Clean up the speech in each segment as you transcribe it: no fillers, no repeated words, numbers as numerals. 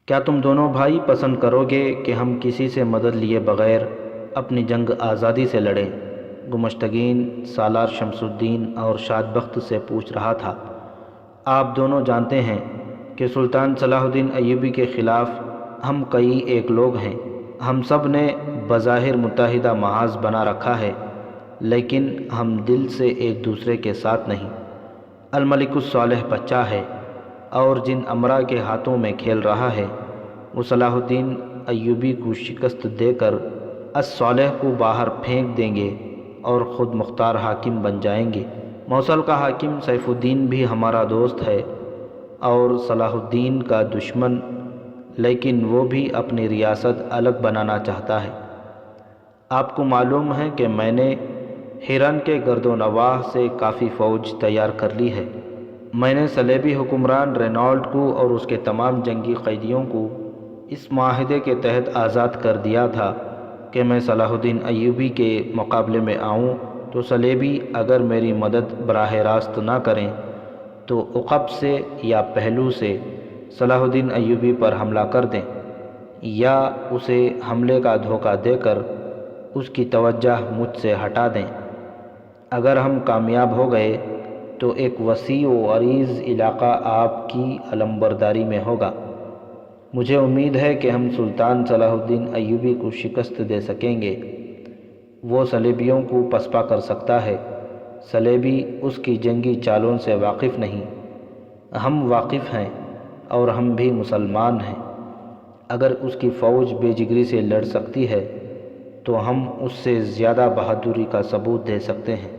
کیا تم دونوں بھائی پسند کرو گے کہ ہم کسی سے مدد لیے بغیر اپنی جنگ آزادی سے لڑیں؟ گمشتگین سالار شمس الدین اور شاد بخت سے پوچھ رہا تھا۔ آپ دونوں جانتے ہیں کہ سلطان صلاح الدین ایوبی کے خلاف ہم کئی ایک لوگ ہیں۔ ہم سب نے بظاہر متحدہ محاذ بنا رکھا ہے، لیکن ہم دل سے ایک دوسرے کے ساتھ نہیں۔ الملک الصالح بچہ ہے اور جن امرا کے ہاتھوں میں کھیل رہا ہے وہ صلاح الدین ایوبی کو شکست دے کر الصالح کو باہر پھینک دیں گے اور خود مختار حاکم بن جائیں گے۔ موصل کا حاکم سیف الدین بھی ہمارا دوست ہے اور صلاح الدین کا دشمن، لیکن وہ بھی اپنی ریاست الگ بنانا چاہتا ہے۔ آپ کو معلوم ہے کہ میں نے ہیران کے گرد و نواح سے کافی فوج تیار کر لی ہے۔ میں نے صلیبی حکمران رینالڈ کو اور اس کے تمام جنگی قیدیوں کو اس معاہدے کے تحت آزاد کر دیا تھا کہ میں صلاح الدین ایوبی کے مقابلے میں آؤں تو صلیبی اگر میری مدد براہ راست نہ کریں تو عقب سے یا پہلو سے صلاح الدین ایوبی پر حملہ کر دیں یا اسے حملے کا دھوکہ دے کر اس کی توجہ مجھ سے ہٹا دیں۔ اگر ہم کامیاب ہو گئے تو ایک وسیع و عریض علاقہ آپ کی علمبرداری میں ہوگا۔ مجھے امید ہے کہ ہم سلطان صلاح الدین ایوبی کو شکست دے سکیں گے۔ وہ صلیبیوں کو پسپا کر سکتا ہے۔ صلیبی اس کی جنگی چالوں سے واقف نہیں۔ ہم واقف ہیں اور ہم بھی مسلمان ہیں۔ اگر اس کی فوج بے جگری سے لڑ سکتی ہے تو ہم اس سے زیادہ بہادری کا ثبوت دے سکتے ہیں۔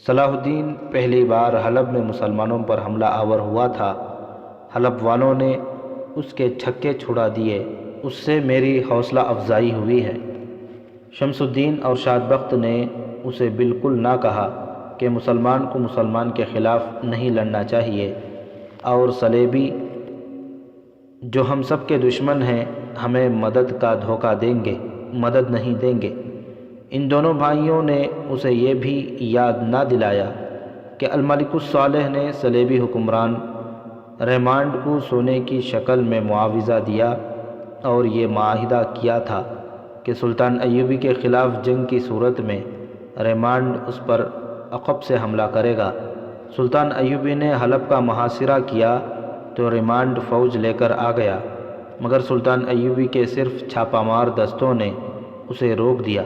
صلاح الدین پہلی بار حلب میں مسلمانوں پر حملہ آور ہوا تھا۔ حلب والوں نے اس کے چھکے چھڑا دیے، اس سے میری حوصلہ افزائی ہوئی ہے۔ شمس الدین اور شاد بخت نے اسے بالکل نہ کہا کہ مسلمان کو مسلمان کے خلاف نہیں لڑنا چاہیے، اور صلیبی جو ہم سب کے دشمن ہیں ہمیں مدد کا دھوکہ دیں گے، مدد نہیں دیں گے۔ ان دونوں بھائیوں نے اسے یہ بھی یاد نہ دلایا کہ الملک الصالح نے صلیبی حکمران ریمانڈ کو سونے کی شکل میں معاوضہ دیا اور یہ معاہدہ کیا تھا کہ سلطان ایوبی کے خلاف جنگ کی صورت میں ریمانڈ اس پر عقب سے حملہ کرے گا۔ سلطان ایوبی نے حلب کا محاصرہ کیا تو ریمانڈ فوج لے کر آ گیا، مگر سلطان ایوبی کے صرف چھاپہ مار دستوں نے اسے روک دیا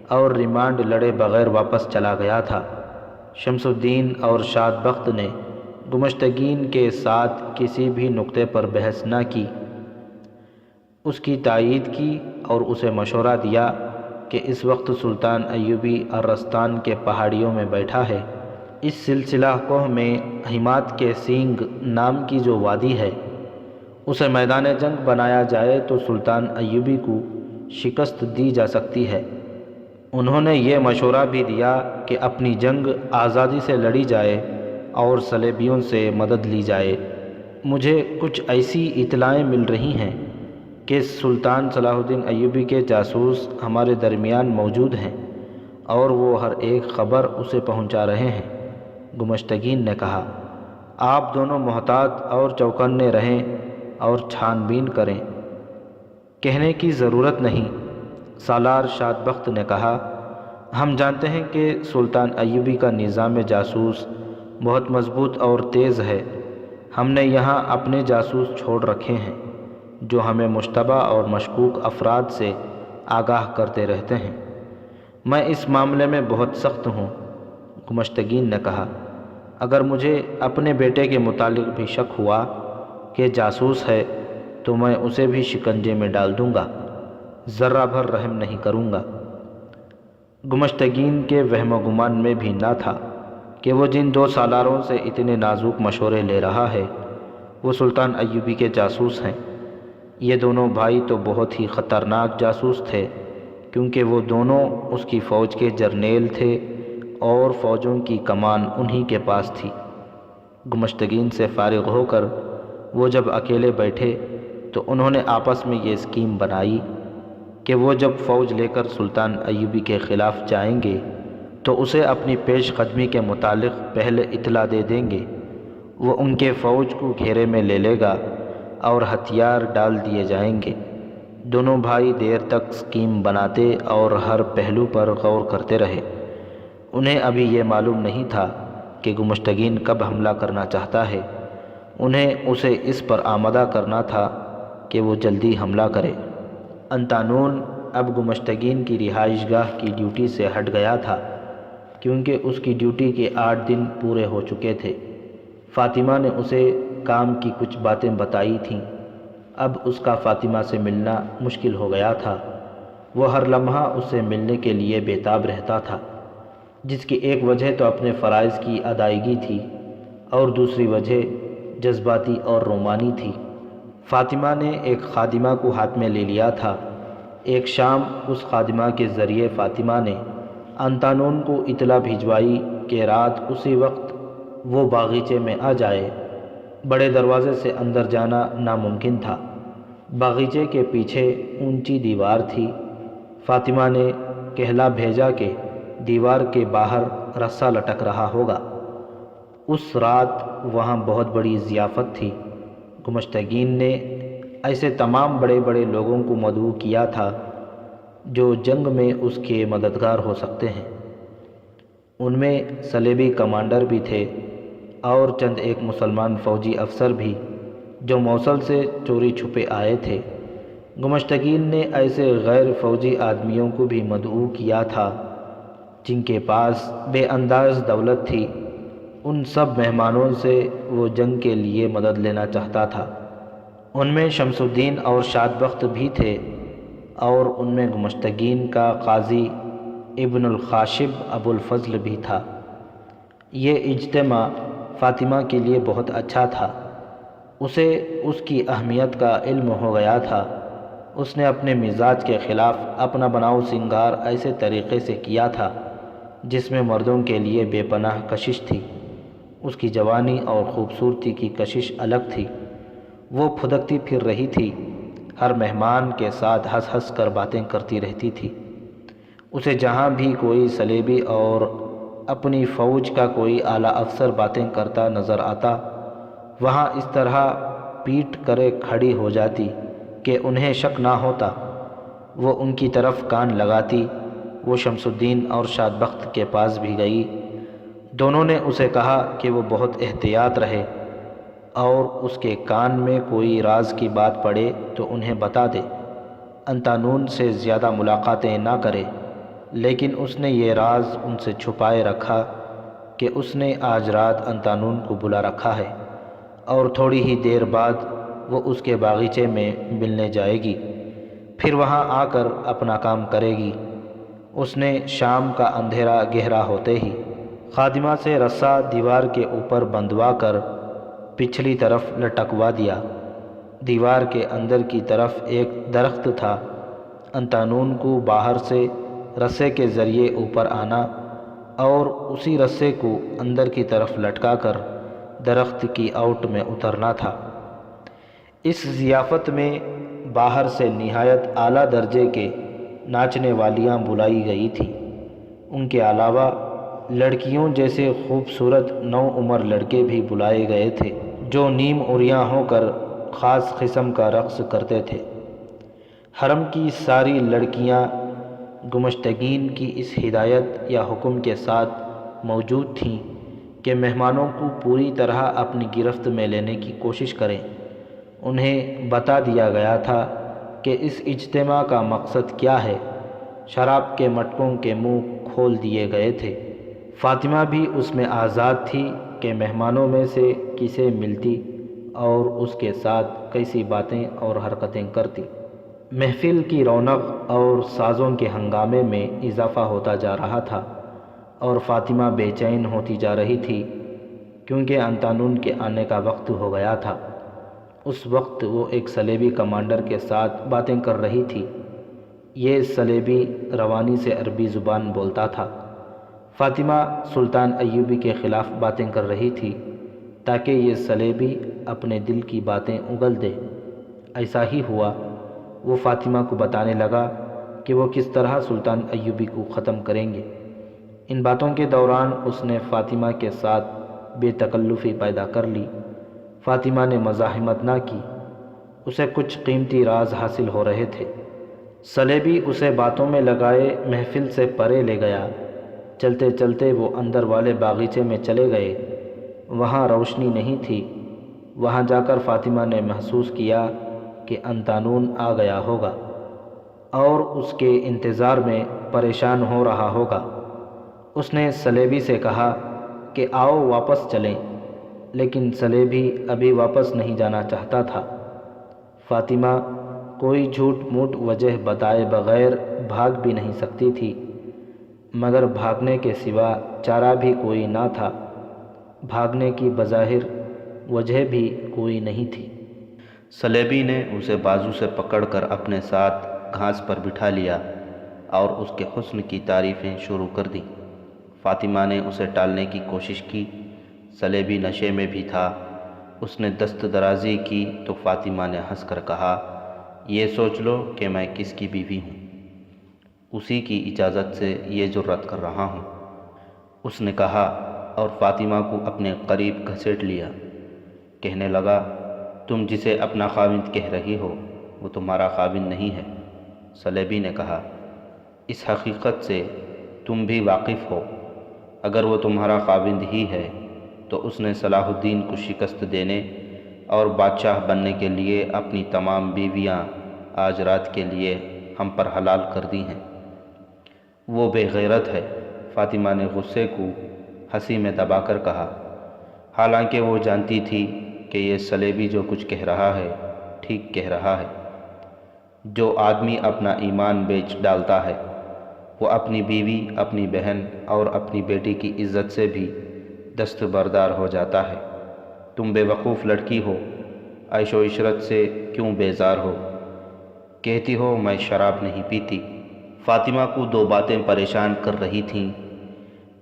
اور ریمانڈ لڑے بغیر واپس چلا گیا تھا۔ شمس الدین اور شاد بخت نے گمشتگین کے ساتھ کسی بھی نقطے پر بحث نہ کی، اس کی تائید کی اور اسے مشورہ دیا کہ اس وقت سلطان ایوبی ارستان کے پہاڑیوں میں بیٹھا ہے۔ اس سلسلہ کوہ میں حمات کے سینگ نام کی جو وادی ہے اسے میدان جنگ بنایا جائے تو سلطان ایوبی کو شکست دی جا سکتی ہے۔ انہوں نے یہ مشورہ بھی دیا کہ اپنی جنگ آزادی سے لڑی جائے اور صلیبیوں سے مدد لی جائے۔ مجھے کچھ ایسی اطلاعیں مل رہی ہیں کہ سلطان صلاح الدین ایوبی کے جاسوس ہمارے درمیان موجود ہیں اور وہ ہر ایک خبر اسے پہنچا رہے ہیں۔ گمشتگین نے کہا، آپ دونوں محتاط اور چوکنے رہیں اور چھان بین کریں۔ کہنے کی ضرورت نہیں، سالار شاد بخت نے کہا، ہم جانتے ہیں کہ سلطان ایوبی کا نظام جاسوس بہت مضبوط اور تیز ہے۔ ہم نے یہاں اپنے جاسوس چھوڑ رکھے ہیں جو ہمیں مشتبہ اور مشکوک افراد سے آگاہ کرتے رہتے ہیں۔ میں اس معاملے میں بہت سخت ہوں۔ گمشتگین نے کہا، اگر مجھے اپنے بیٹے کے متعلق بھی شک ہوا کہ جاسوس ہے تو میں اسے بھی شکنجے میں ڈال دوں گا، ذرہ بھر رحم نہیں کروں گا۔ گمشتگین کے وہم و گمان میں بھی نہ تھا کہ وہ جن دو سالاروں سے اتنے نازک مشورے لے رہا ہے وہ سلطان ایوبی کے جاسوس ہیں۔ یہ دونوں بھائی تو بہت ہی خطرناک جاسوس تھے، کیونکہ وہ دونوں اس کی فوج کے جرنیل تھے اور فوجوں کی کمان انہی کے پاس تھی۔ گمشتگین سے فارغ ہو کر وہ جب اکیلے بیٹھے تو انہوں نے آپس میں یہ اسکیم بنائی کہ وہ جب فوج لے کر سلطان ایوبی کے خلاف جائیں گے تو اسے اپنی پیش قدمی کے متعلق پہلے اطلاع دے دیں گے۔ وہ ان کے فوج کو گھیرے میں لے لے گا اور ہتھیار ڈال دیے جائیں گے۔ دونوں بھائی دیر تک اسکیم بناتے اور ہر پہلو پر غور کرتے رہے۔ انہیں ابھی یہ معلوم نہیں تھا کہ گمشتگین کب حملہ کرنا چاہتا ہے۔ انہیں اسے اس پر آمادہ کرنا تھا کہ وہ جلدی حملہ کرے۔ انطانون اب گمشتگین کی رہائش گاہ کی ڈیوٹی سے ہٹ گیا تھا، کیونکہ اس کی ڈیوٹی کے 8 دن پورے ہو چکے تھے۔ فاطمہ نے اسے کام کی کچھ باتیں بتائی تھیں۔ اب اس کا فاطمہ سے ملنا مشکل ہو گیا تھا۔ وہ ہر لمحہ اس سے ملنے کے لیے بےتاب رہتا تھا، جس کی ایک وجہ تو اپنے فرائض کی ادائیگی تھی اور دوسری وجہ جذباتی اور رومانی تھی۔ فاطمہ نے ایک خادمہ کو ہاتھ میں لے لیا تھا۔ ایک شام اس خادمہ کے ذریعے فاطمہ نے انطانون کو اطلاع بھجوائی کہ رات اسی وقت وہ باغیچے میں آ جائے۔ بڑے دروازے سے اندر جانا ناممکن تھا۔ باغیچے کے پیچھے اونچی دیوار تھی۔ فاطمہ نے کہلا بھیجا کہ دیوار کے باہر رسہ لٹک رہا ہوگا۔ اس رات وہاں بہت بڑی ضیافت تھی۔ گمشتگین نے ایسے تمام بڑے بڑے لوگوں کو مدعو کیا تھا جو جنگ میں اس کے مددگار ہو سکتے ہیں۔ ان میں صلیبی کمانڈر بھی تھے اور چند ایک مسلمان فوجی افسر بھی جو موصل سے چوری چھپے آئے تھے۔ گمشتگین نے ایسے غیر فوجی آدمیوں کو بھی مدعو کیا تھا جن کے پاس بے انداز دولت تھی۔ ان سب مہمانوں سے وہ جنگ کے لیے مدد لینا چاہتا تھا۔ ان میں شمس الدین اور شاد بخت بھی تھے، اور ان میں گمشتگین کا قاضی ابن الخاشب ابو الفضل بھی تھا۔ یہ اجتماع فاطمہ کے لیے بہت اچھا تھا۔ اسے اس کی اہمیت کا علم ہو گیا تھا۔ اس نے اپنے مزاج کے خلاف اپنا بناؤ سنگار ایسے طریقے سے کیا تھا جس میں مردوں کے لیے بے پناہ کشش تھی۔ اس کی جوانی اور خوبصورتی کی کشش الگ تھی۔ وہ پھدکتی پھر رہی تھی، ہر مہمان کے ساتھ ہنس ہنس کر باتیں کرتی رہتی تھی۔ اسے جہاں بھی کوئی صلیبی اور اپنی فوج کا کوئی اعلیٰ افسر باتیں کرتا نظر آتا، وہاں اس طرح پیٹ کرے کھڑی ہو جاتی کہ انہیں شک نہ ہوتا۔ وہ ان کی طرف کان لگاتی۔ وہ شمس الدین اور شاد بخت کے پاس بھی گئی۔ دونوں نے اسے کہا کہ وہ بہت احتیاط رہے اور اس کے کان میں کوئی راز کی بات پڑے تو انہیں بتا دے۔ انطانون سے زیادہ ملاقاتیں نہ کرے، لیکن اس نے یہ راز ان سے چھپائے رکھا کہ اس نے آج رات انطانون کو بلا رکھا ہے اور تھوڑی ہی دیر بعد وہ اس کے باغیچے میں ملنے جائے گی، پھر وہاں آ کر اپنا کام کرے گی۔ اس نے شام کا اندھیرا گہرا ہوتے ہی خادمہ سے رسہ دیوار کے اوپر بندھوا کر پچھلی طرف لٹکوا دیا۔ دیوار کے اندر کی طرف ایک درخت تھا۔ انطانون کو باہر سے رسے کے ذریعے اوپر آنا اور اسی رسے کو اندر کی طرف لٹکا کر درخت کی اوٹ میں اترنا تھا۔ اس ضیافت میں باہر سے نہایت اعلیٰ درجے کے ناچنے والیاں بلائی گئی تھیں۔ ان کے علاوہ لڑکیوں جیسے خوبصورت نوعمر لڑکے بھی بلائے گئے تھے جو نیم عریاں ہو کر خاص قسم کا رقص کرتے تھے۔ حرم کی ساری لڑکیاں گمشتگین کی اس ہدایت یا حکم کے ساتھ موجود تھیں کہ مہمانوں کو پوری طرح اپنی گرفت میں لینے کی کوشش کریں۔ انہیں بتا دیا گیا تھا کہ اس اجتماع کا مقصد کیا ہے۔ شراب کے مٹکوں کے منہ کھول دیے گئے تھے۔ فاطمہ بھی اس میں آزاد تھی کہ مہمانوں میں سے کسے ملتی اور اس کے ساتھ کیسی باتیں اور حرکتیں کرتی۔ محفل کی رونق اور سازوں کے ہنگامے میں اضافہ ہوتا جا رہا تھا اور فاطمہ بے چین ہوتی جا رہی تھی، کیونکہ انطانون کے آنے کا وقت ہو گیا تھا۔ اس وقت وہ ایک صلیبی کمانڈر کے ساتھ باتیں کر رہی تھی۔ یہ صلیبی روانی سے عربی زبان بولتا تھا۔ فاطمہ سلطان ایوبی کے خلاف باتیں کر رہی تھی تاکہ یہ صلیبی اپنے دل کی باتیں اگل دے۔ ایسا ہی ہوا۔ وہ فاطمہ کو بتانے لگا کہ وہ کس طرح سلطان ایوبی کو ختم کریں گے۔ ان باتوں کے دوران اس نے فاطمہ کے ساتھ بے تکلفی پیدا کر لی۔ فاطمہ نے مزاحمت نہ کی۔ اسے کچھ قیمتی راز حاصل ہو رہے تھے۔ سلیبی اسے باتوں میں لگائے محفل سے پرے لے گیا۔ چلتے چلتے وہ اندر والے باغیچے میں چلے گئے۔ وہاں روشنی نہیں تھی۔ وہاں جا کر فاطمہ نے محسوس کیا کہ انتانون آ گیا ہوگا اور اس کے انتظار میں پریشان ہو رہا ہوگا۔ اس نے سلیبی سے کہا کہ آؤ واپس چلیں، لیکن سلیبی ابھی واپس نہیں جانا چاہتا تھا۔ فاطمہ کوئی جھوٹ موٹ وجہ بتائے بغیر بھاگ بھی نہیں سکتی تھی، مگر بھاگنے کے سوا چارہ بھی کوئی نہ تھا۔ بھاگنے کی بظاہر وجہ بھی کوئی نہیں تھی۔ سلیبی نے اسے بازو سے پکڑ کر اپنے ساتھ گھاس پر بٹھا لیا اور اس کے حسن کی تعریفیں شروع کر دیں۔ فاطمہ نے اسے ٹالنے کی کوشش کی۔ سلیبی نشے میں بھی تھا۔ اس نے دست درازی کی تو فاطمہ نے ہنس کر کہا، یہ سوچ لو کہ میں کس کی بیوی ہوں، اسی کی اجازت سے یہ جرأت کر رہا ہوں۔ اس نے کہا اور فاطمہ کو اپنے قریب گھسیٹ لیا۔ کہنے لگا، تم جسے اپنا خاوند کہہ رہی ہو وہ تمہارا خاوند نہیں ہے۔ سلیبی نے کہا، اس حقیقت سے تم بھی واقف ہو۔ اگر وہ تمہارا خاوند ہی ہے تو اس نے صلاح الدین کو شکست دینے اور بادشاہ بننے کے لیے اپنی تمام بیویاں آج رات کے لیے ہم پر حلال کر دی ہیں۔ وہ بے غیرت ہے۔ فاطمہ نے غصے کو ہنسی میں دبا کر کہا، حالانکہ وہ جانتی تھی کہ یہ سلیبی جو کچھ کہہ رہا ہے ٹھیک کہہ رہا ہے۔ جو آدمی اپنا ایمان بیچ ڈالتا ہے وہ اپنی بیوی، اپنی بہن اور اپنی بیٹی کی عزت سے بھی دستبردار ہو جاتا ہے۔ تم بے وقوف لڑکی ہو، عیش و عشرت سے کیوں بیزار ہو؟ کہتی ہو میں شراب نہیں پیتی۔ فاطمہ کو دو باتیں پریشان کر رہی تھیں۔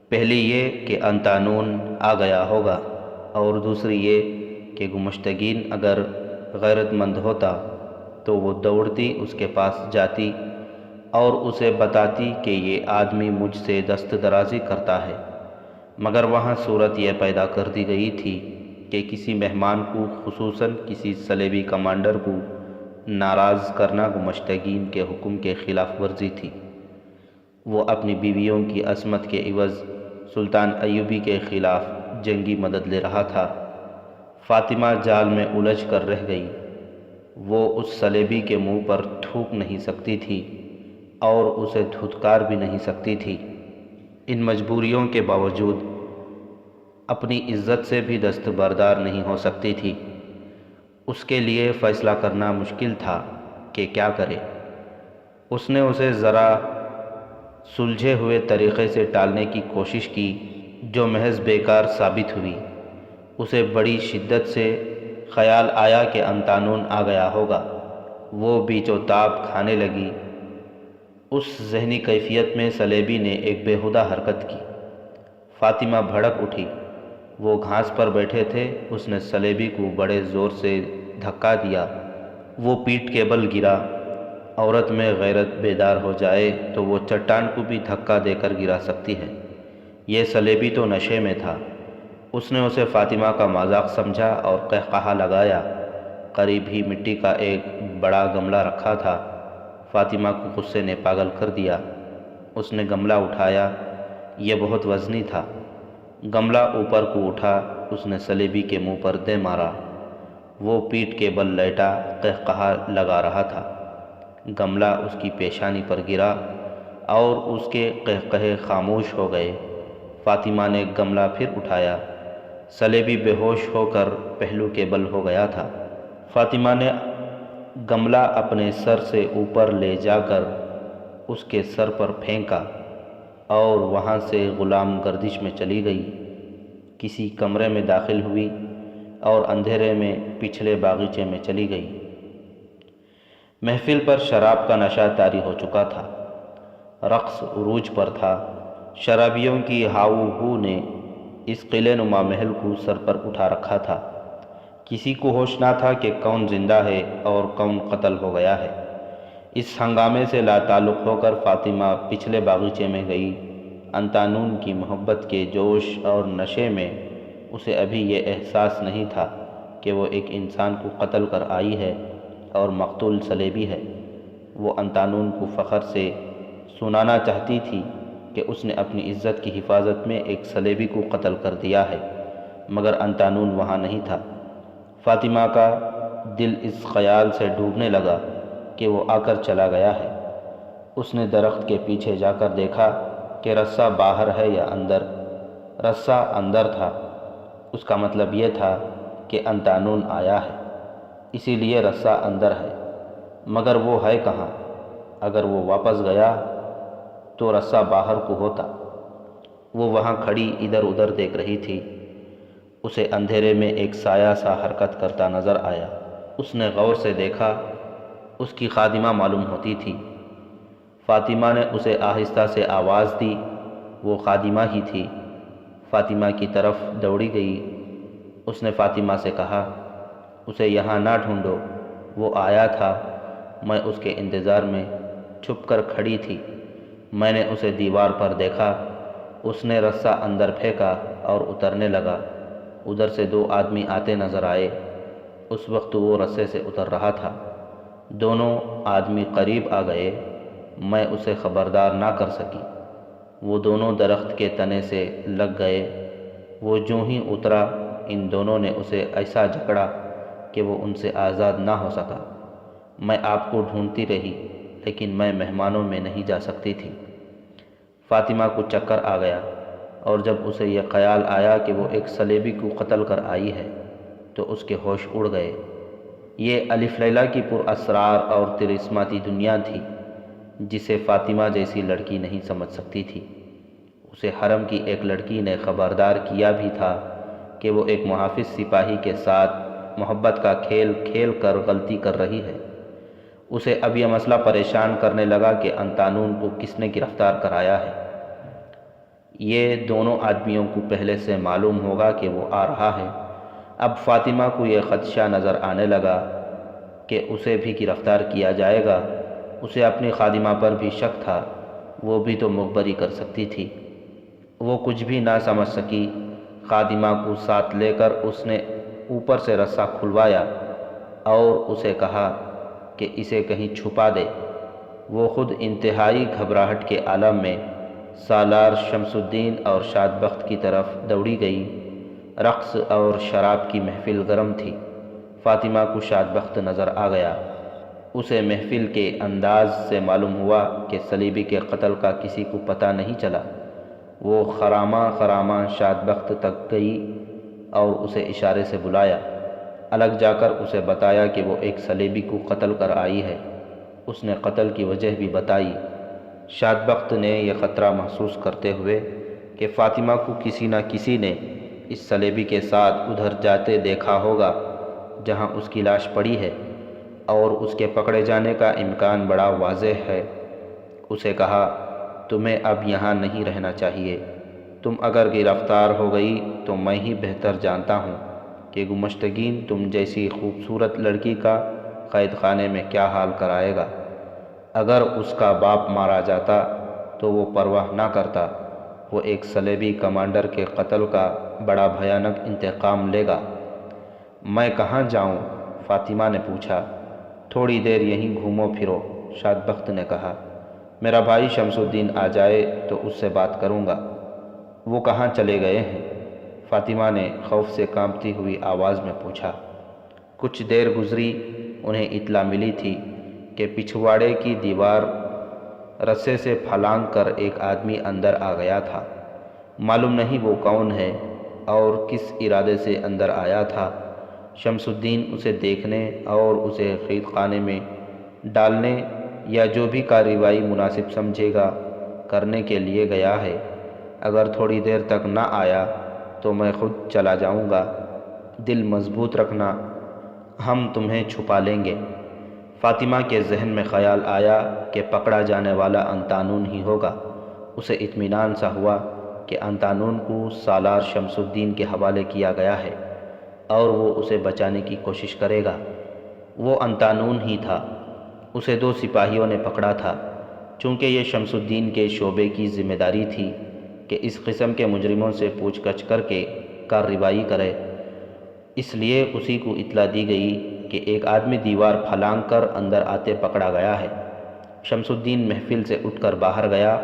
پہلی یہ کہ انتانون آ گیا ہوگا، اور دوسری یہ کہ گمشتگین اگر غیرت مند ہوتا تو وہ دوڑتی اس کے پاس جاتی اور اسے بتاتی کہ یہ آدمی مجھ سے دست درازی کرتا ہے، مگر وہاں صورت یہ پیدا کر دی گئی تھی کہ کسی مہمان کو، خصوصاً کسی سلیبی کمانڈر کو ناراض کرنا گمشتگین کے حکم کے خلاف ورزی تھی۔ وہ اپنی بیویوں کی عصمت کے عوض سلطان ایوبی کے خلاف جنگی مدد لے رہا تھا۔ فاطمہ جال میں الجھ کر رہ گئی۔ وہ اس سلیبی کے منہ پر تھوک نہیں سکتی تھی اور اسے دھتکار بھی نہیں سکتی تھی۔ ان مجبوریوں کے باوجود اپنی عزت سے بھی دستبردار نہیں ہو سکتی تھی۔ اس کے لیے فیصلہ کرنا مشکل تھا کہ کیا کرے۔ اس نے اسے ذرا سلجھے ہوئے طریقے سے ٹالنے کی کوشش کی جو محض بیکار ثابت ہوئی۔ اسے بڑی شدت سے خیال آیا کہ انتانون آ گیا ہوگا۔ وہ بیچ و تاب کھانے لگی۔ اس ذہنی کیفیت میں سلیبی نے ایک بیہودہ حرکت کی۔ فاطمہ بھڑک اٹھی۔ وہ گھاس پر بیٹھے تھے۔ اس نے سلیبی کو بڑے زور سے دھکا دیا۔ وہ پیٹ کے بل گرا۔ عورت میں غیرت بیدار ہو جائے تو وہ چٹان کو بھی دھکا دے کر گرا سکتی ہے۔ یہ سلیبی تو نشے میں تھا۔ اس نے اسے فاطمہ کا مذاق سمجھا اور قہقہا لگایا۔ قریب ہی مٹی کا ایک بڑا گملہ رکھا تھا۔ فاطمہ کو غصے نے پاگل کر دیا۔ اس نے گملہ اٹھایا۔ یہ بہت وزنی تھا۔ گملہ اوپر کو اٹھا۔ اس نے سلیبی کے منہ پر دے مارا۔ وہ پیٹ کے بل لیٹا، قہقہا لگا رہا تھا۔ گملہ اس کی پیشانی پر گرا اور اس کے قہقہے خاموش ہو گئے۔ فاطمہ نے گملہ پھر اٹھایا۔ سلیبی بے ہوش ہو کر پہلو کے بل ہو گیا تھا۔ فاطمہ نے گملہ اپنے سر سے اوپر لے جا کر اس کے سر پر پھینکا اور وہاں سے غلام گردش میں چلی گئی۔ کسی کمرے میں داخل ہوئی اور اندھیرے میں پچھلے باغیچے میں چلی گئی۔ محفل پر شراب کا نشہ طاری ہو چکا تھا۔ رقص عروج پر تھا۔ شرابیوں کی ہاؤ ہو نے اس قلعہ نما محل کو سر پر اٹھا رکھا تھا۔ کسی کو ہوش نہ تھا کہ کون زندہ ہے اور کون قتل ہو گیا ہے۔ اس ہنگامے سے لا تعلق ہو کر فاطمہ پچھلے باغیچے میں گئی۔ انتانون کی محبت کے جوش اور نشے میں اسے ابھی یہ احساس نہیں تھا کہ وہ ایک انسان کو قتل کر آئی ہے اور مقتول صلیبی ہے۔ وہ انطانون کو فخر سے سنانا چاہتی تھی کہ اس نے اپنی عزت کی حفاظت میں ایک صلیبی کو قتل کر دیا ہے، مگر انطانون وہاں نہیں تھا۔ فاطمہ کا دل اس خیال سے ڈوبنے لگا کہ وہ آ کر چلا گیا ہے۔ اس نے درخت کے پیچھے جا کر دیکھا کہ رسہ باہر ہے یا اندر۔ رسہ اندر تھا۔ اس کا مطلب یہ تھا کہ انطانون آیا ہے، اسی لیے رسہ اندر ہے، مگر وہ ہے کہاں؟ اگر وہ واپس گیا تو رسہ باہر کو ہوتا۔ وہ وہاں کھڑی ادھر ادھر دیکھ رہی تھی۔ اسے اندھیرے میں ایک سایہ سا حرکت کرتا نظر آیا۔ اس نے غور سے دیکھا، اس کی خادمہ معلوم ہوتی تھی۔ فاطمہ نے اسے آہستہ سے آواز دی، وہ خادمہ ہی تھی۔ فاطمہ کی طرف دوڑی گئی۔ اس نے فاطمہ سے کہا، اسے یہاں نہ ڈھونڈو، وہ آیا تھا، میں اس کے انتظار میں چھپ کر کھڑی تھی۔ میں نے اسے دیوار پر دیکھا، اس نے رسہ اندر پھینکا اور اترنے لگا۔ ادھر سے 2 آدمی آتے نظر آئے۔ اس وقت وہ رسے سے اتر رہا تھا۔ دونوں آدمی قریب آ گئے، میں اسے خبردار نہ کر سکی۔ وہ دونوں درخت کے تنے سے لگ گئے۔ وہ جوں ہی اترا، ان دونوں نے اسے ایسا جکڑا کہ وہ ان سے آزاد نہ ہو سکا۔ میں آپ کو ڈھونڈتی رہی، لیکن میں مہمانوں میں نہیں جا سکتی تھی۔ فاطمہ کو چکر آ گیا، اور جب اسے یہ خیال آیا کہ وہ ایک صلیبی کو قتل کر آئی ہے تو اس کے ہوش اڑ گئے۔ یہ الف لیلہ کی پر اسرار اور طلسماتی دنیا تھی جسے فاطمہ جیسی لڑکی نہیں سمجھ سکتی تھی۔ اسے حرم کی ایک لڑکی نے خبردار کیا بھی تھا کہ وہ ایک محافظ سپاہی کے ساتھ محبت کا کھیل کھیل کر غلطی کر رہی ہے۔ اسے اب یہ مسئلہ پریشان کرنے لگا کہ انطانون کو کس نے گرفتار کرایا ہے۔ یہ دونوں آدمیوں کو پہلے سے معلوم ہوگا کہ وہ آ رہا ہے۔ اب فاطمہ کو یہ خدشہ نظر آنے لگا کہ اسے بھی گرفتار کیا جائے گا۔ اسے اپنی خادمہ پر بھی شک تھا، وہ بھی تو مخبری کر سکتی تھی۔ وہ کچھ بھی نہ سمجھ سکی۔ خادمہ کو ساتھ لے کر اس نے اوپر سے رسہ کھلوایا اور اسے کہا کہ اسے کہیں چھپا دے۔ وہ خود انتہائی گھبراہٹ کے عالم میں سالار شمس الدین اور شاد بخت کی طرف دوڑی گئی۔ رقص اور شراب کی محفل گرم تھی۔ فاطمہ کو شاد بخت نظر آ گیا۔ اسے محفل کے انداز سے معلوم ہوا کہ صلیبی کے قتل کا کسی کو پتہ نہیں چلا۔ وہ خرامہ خرامہ شاد بخت تک گئی اور اسے اشارے سے بلایا۔ الگ جا کر اسے بتایا کہ وہ ایک صلیبی کو قتل کر آئی ہے۔ اس نے قتل کی وجہ بھی بتائی۔ شاد بخت نے یہ خطرہ محسوس کرتے ہوئے کہ فاطمہ کو کسی نہ کسی نے اس صلیبی کے ساتھ ادھر جاتے دیکھا ہوگا جہاں اس کی لاش پڑی ہے، اور اس کے پکڑے جانے کا امکان بڑا واضح ہے۔ اسے کہا، تمہیں اب یہاں نہیں رہنا چاہیے۔ تم اگر گرفتار ہو گئی تو میں ہی بہتر جانتا ہوں کہ گمشتگین تم جیسی خوبصورت لڑکی کا قید خانے میں کیا حال کرائے گا۔ اگر اس کا باپ مارا جاتا تو وہ پرواہ نہ کرتا، وہ ایک صلیبی کمانڈر کے قتل کا بڑا بھیانک انتقام لے گا۔ میں کہاں جاؤں؟ فاطمہ نے پوچھا۔ تھوڑی دیر یہیں گھومو پھرو، شاد بخت نے کہا۔ میرا بھائی شمس الدین آ جائے تو اس سے بات کروں گا۔ وہ کہاں چلے گئے ہیں؟ فاطمہ نے خوف سے کانپتی ہوئی آواز میں پوچھا۔ کچھ دیر گزری، انہیں اطلاع ملی تھی کہ پچھواڑے کی دیوار رسے سے پھلانگ کر ایک آدمی اندر آ گیا تھا۔ معلوم نہیں وہ کون ہے اور کس ارادے سے اندر آیا تھا۔ شمس الدین اسے دیکھنے اور اسے قید خانے میں ڈالنے یا جو بھی کارروائی مناسب سمجھے گا کرنے کے لیے گیا ہے۔ اگر تھوڑی دیر تک نہ آیا تو میں خود چلا جاؤں گا۔ دل مضبوط رکھنا، ہم تمہیں چھپا لیں گے۔ فاطمہ کے ذہن میں خیال آیا کہ پکڑا جانے والا انطانون ہی ہوگا۔ اسے اطمینان سا ہوا کہ انطانون کو سالار شمس الدین کے حوالے کیا گیا ہے اور وہ اسے بچانے کی کوشش کرے گا۔ وہ انطانون ہی تھا۔ اسے 2 سپاہیوں نے پکڑا تھا۔ چونکہ یہ شمس الدین کے شعبے کی ذمہ داری تھی کہ اس قسم کے مجرموں سے پوچھ گچھ کر کے کارروائی کرے، اس لیے اسی کو اطلاع دی گئی کہ ایک آدمی دیوار پھلانگ کر اندر آتے پکڑا گیا ہے۔ شمس الدین محفل سے اٹھ کر باہر گیا